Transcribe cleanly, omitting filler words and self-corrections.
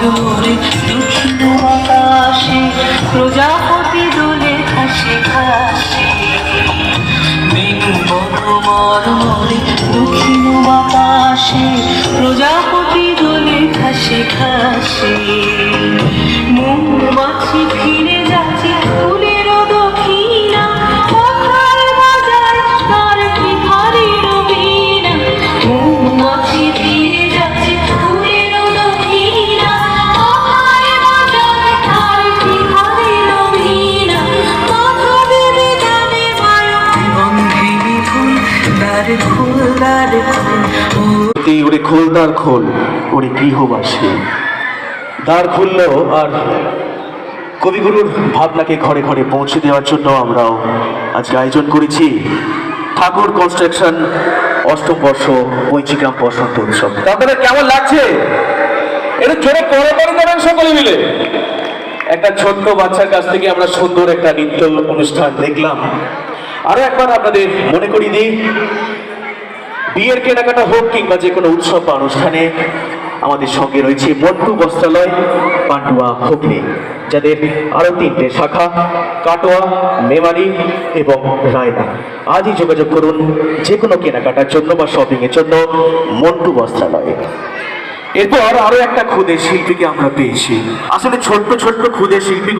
মরমরে দক্ষিণ আকাশে প্রজাপতি দোলে ঘাসে ঘাসে। মরমরে দক্ষিণ আকাশে প্রজাপতি দোলে ঘাসে ঘাসে। মৌমাছি ফিরে যাচ্ছে ফুলের দক্ষিণা, কথার বাজার তার ভিখারির বীণা। মৌমাছি ফিরে যাচ্ছে ফুলের দক্ষিণা, কথার বাজার তার ভিখারির বীণা। কথা দেবে যাবে মায়া গন্ধে ফুল দ্বার ফুল দ্বার ফুল। ওরে খোল দ্বার খোল, ওরে গৃহবাসী। দ্বার খুলল আর কবিগুরুর ভাবনাকে ঘরে ঘরে পৌঁছে দেওয়ার জন্য আমরাও আজকে আয়োজন করেছি ঠাকুর কনস্ট্রাকশন অষ্টম বর্ষ পঞ্চিগ্রাম বসন্ত উৎসব। আপনাদের কেমন লাগছে? এটা জোরে পরে পরে করেন সকলে মিলে। একটা ছোট্ট বাচ্চার কাছ থেকে আমরা সুন্দর একটা নৃত্য অনুষ্ঠান দেখলাম। আরো একবার আপনাদের মনে করিয়ে দিই, বিয়ের কেনাকাটা হোক কিংবা যে কোনো উৎসব বা অনুষ্ঠানে আমাদের সঙ্গে রয়েছে মন্টু বস্ত্রালয়, পান্ডুয়া, হুগলি, যাদের আরো 3টে শাখা কাটোয়া, মেমারি এবং রায়না। আজই যোগাযোগ করুন যে কোনো কেনাকাটার জন্য বা শপিং এর জন্য মন্টু বস্ত্রালয়ে। এরপর আরো একটা ক্ষুদে শিল্পীকে আমরা পেয়েছি। আসলে ছোট্ট ছোট্ট ক্ষুদে শিল্পী